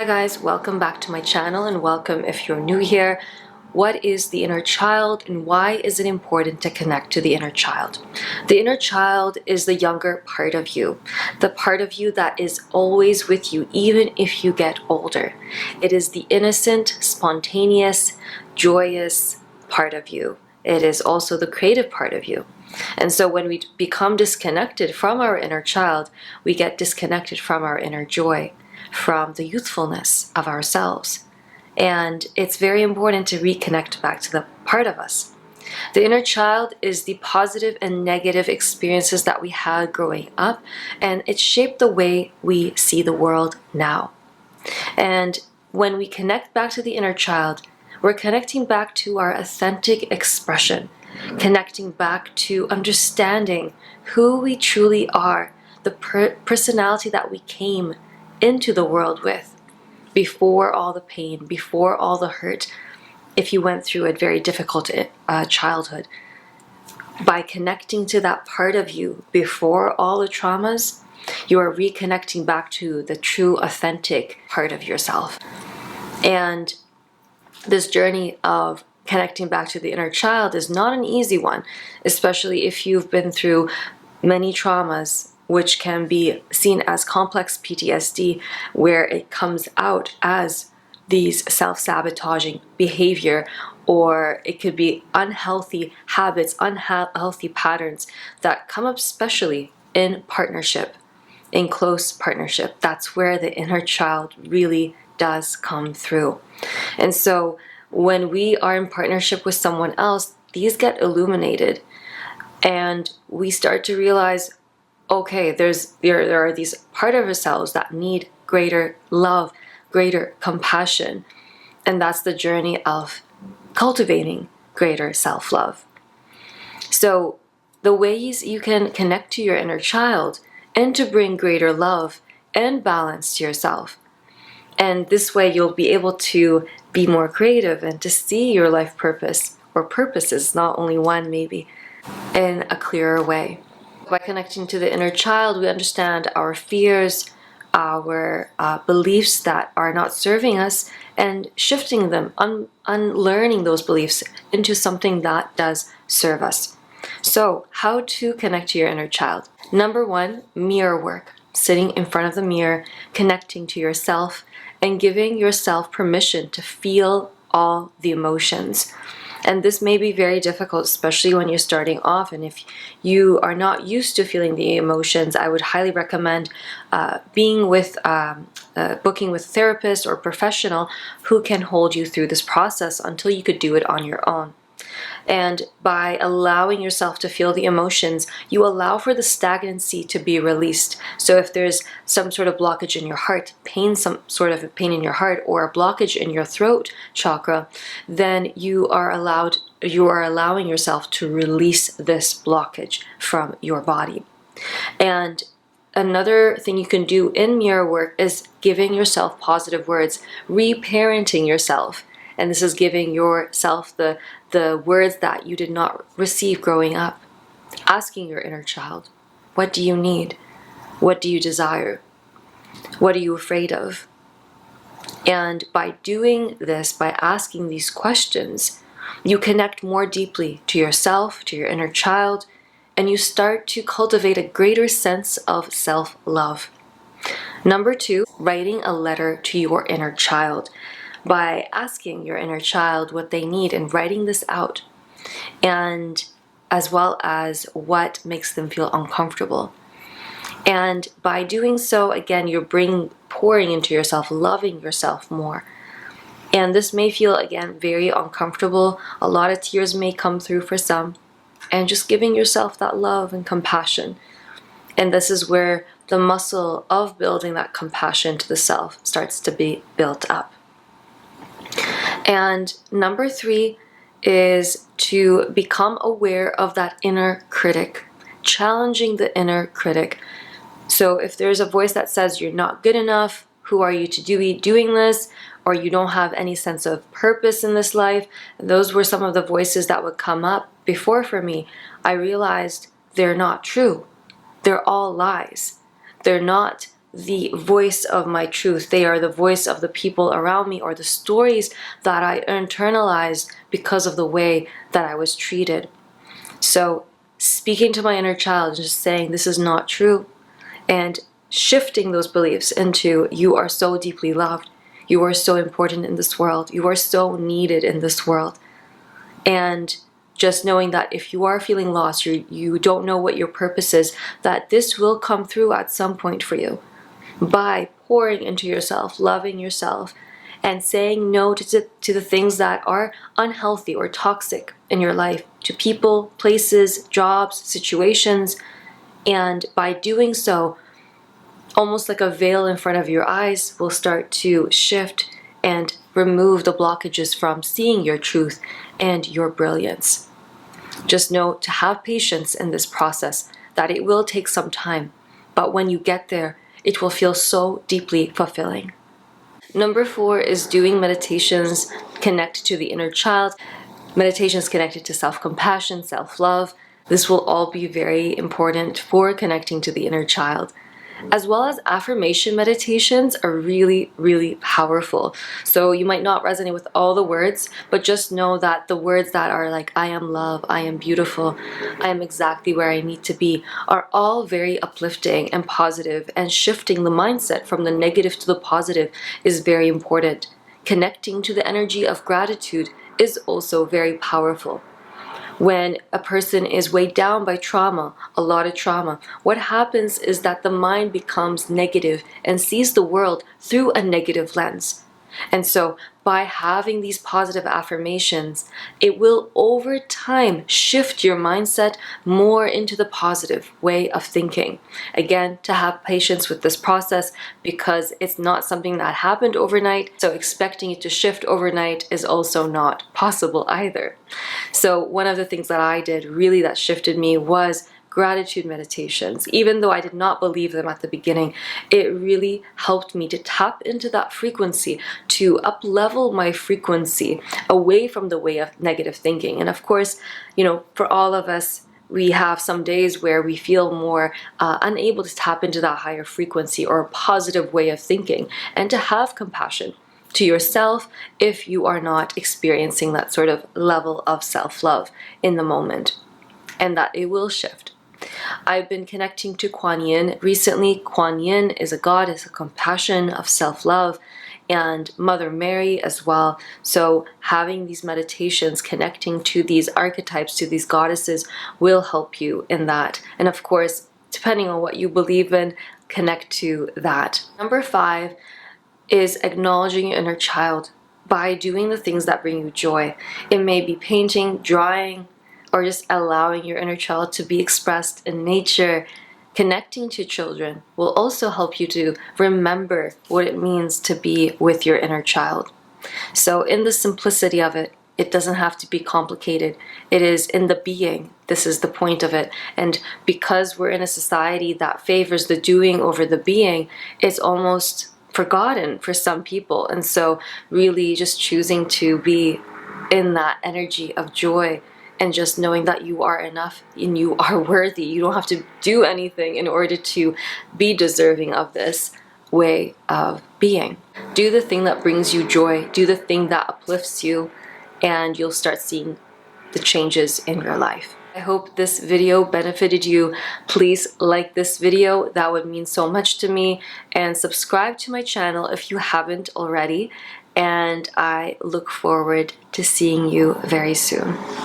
Hi guys, welcome back to my channel and welcome if you're new here. What is the inner child and why is it important to connect to the inner child? The inner child is the younger part of you, the part of you that is always with you even if you get older. It is the innocent, spontaneous, joyous part of you. It is also the creative part of you. And so when we become disconnected from our inner child, we get disconnected from our inner joy, from the youthfulness of ourselves. And it's very important to reconnect back to the part of us. The inner child is the positive and negative experiences that we had growing up, and it shaped the way we see the world now. And when we connect back to the inner child, we're connecting back to our authentic expression, connecting back to understanding who we truly are, the personality that we came into the world with, before all the pain, before all the hurt, if you went through a very difficult childhood. By connecting to that part of you before all the traumas, you are reconnecting back to the true, authentic part of yourself. And this journey of connecting back to the inner child is not an easy one, especially if you've been through many traumas, which can be seen as complex PTSD, where it comes out as these self-sabotaging behavior, or it could be unhealthy habits, unhealthy patterns that come up especially in partnership, in close partnership. That's where the inner child really does come through. And so when we are in partnership with someone else, these get illuminated and we start to realize, okay, there are these part of ourselves that need greater love, greater compassion, and that's the journey of cultivating greater self-love. So the ways you can connect to your inner child and to bring greater love and balance to yourself, and this way you'll be able to be more creative and to see your life purpose, or purposes, not only one maybe, in a clearer way. By connecting to the inner child, we understand our fears, our beliefs that are not serving us, and shifting them, unlearning those beliefs into something that does serve us. So, how to connect to your inner child? Number one, mirror work. Sitting in front of the mirror, connecting to yourself, and giving yourself permission to feel all the emotions. And this may be very difficult, especially when you're starting off. And if you are not used to feeling the emotions, I would highly recommend booking with a therapist or professional who can hold you through this process until you could do it on your own. And by allowing yourself to feel the emotions, you allow for the stagnancy to be released. So if there's some sort of blockage in your heart, some sort of pain in your heart, or a blockage in your throat chakra, then you are allowing yourself to release this blockage from your body. And another thing you can do in mirror work is giving yourself positive words, reparenting yourself. And this is giving yourself the words that you did not receive growing up. Asking your inner child, what do you need? What do you desire? What are you afraid of? And by doing this, by asking these questions, you connect more deeply to yourself, to your inner child, and you start to cultivate a greater sense of self-love. Number two, writing a letter to your inner child. By asking your inner child what they need and writing this out, and as well as what makes them feel uncomfortable. And by doing so, again, you're pouring into yourself, loving yourself more. And this may feel, again, very uncomfortable. A lot of tears may come through for some, and just giving yourself that love and compassion. And this is where the muscle of building that compassion to the self starts to be built up. And number three is to become aware of that inner critic, challenging the inner critic. So if there's a voice that says you're not good enough, who are you to be doing this, or you don't have any sense of purpose in this life, those were some of the voices that would come up before for me. I realized they're not true. They're all lies. They're not the voice of my truth. They are the voice of the people around me, or the stories that I internalized because of the way that I was treated. So speaking to my inner child, just saying this is not true, and shifting those beliefs into you are so deeply loved, you are so important in this world, you are so needed in this world. And just knowing that if you are feeling lost, you don't know what your purpose is, that this will come through at some point for you by pouring into yourself, loving yourself, and saying no to the things that are unhealthy or toxic in your life, to people, places, jobs, situations. And by doing so, almost like a veil in front of your eyes will start to shift and remove the blockages from seeing your truth and your brilliance. Just know to have patience in this process, that it will take some time, but when you get there, it will feel so deeply fulfilling. Number 4 is doing meditations connected to the inner child, meditations connected to self-compassion, self-love. This will all be very important for connecting to the inner child. As well as affirmation meditations are really, really powerful. So you might not resonate with all the words, but just know that the words that are like, I am love, I am beautiful, I am exactly where I need to be, are all very uplifting and positive, and shifting the mindset from the negative to the positive is very important. Connecting to the energy of gratitude is also very powerful. When a person is weighed down by trauma, a lot of trauma, what happens is that the mind becomes negative and sees the world through a negative lens. And so by having these positive affirmations, it will over time shift your mindset more into the positive way of thinking. Again, to have patience with this process, because it's not something that happened overnight, so expecting it to shift overnight is also not possible either. So one of the things that I did really that shifted me was gratitude meditations. Even though I did not believe them at the beginning, it really helped me to tap into that frequency, to up-level my frequency away from the way of negative thinking. And of course, for all of us, we have some days where we feel more unable to tap into that higher frequency or a positive way of thinking, and to have compassion to yourself if you are not experiencing that sort of level of self-love in the moment, and that it will shift. I've been connecting to Kuan Yin recently. Kuan Yin is a goddess of compassion, of self-love, and Mother Mary as well. So having these meditations, connecting to these archetypes, to these goddesses, will help you in that. And of course, depending on what you believe in, connect to that. Number 5 is acknowledging your inner child by doing the things that bring you joy. It may be painting, drawing, or just allowing your inner child to be expressed in nature. Connecting to children will also help you to remember what it means to be with your inner child. So in the simplicity of it, it doesn't have to be complicated. It is in the being. This is the point of it. And because we're in a society that favors the doing over the being, it's almost forgotten for some people. And so really just choosing to be in that energy of joy, and just knowing that you are enough and you are worthy. You don't have to do anything in order to be deserving of this way of being. Do the thing that brings you joy. Do the thing that uplifts you, and you'll start seeing the changes in your life. I hope this video benefited you. Please like this video. That would mean so much to me. And subscribe to my channel if you haven't already. And I look forward to seeing you very soon.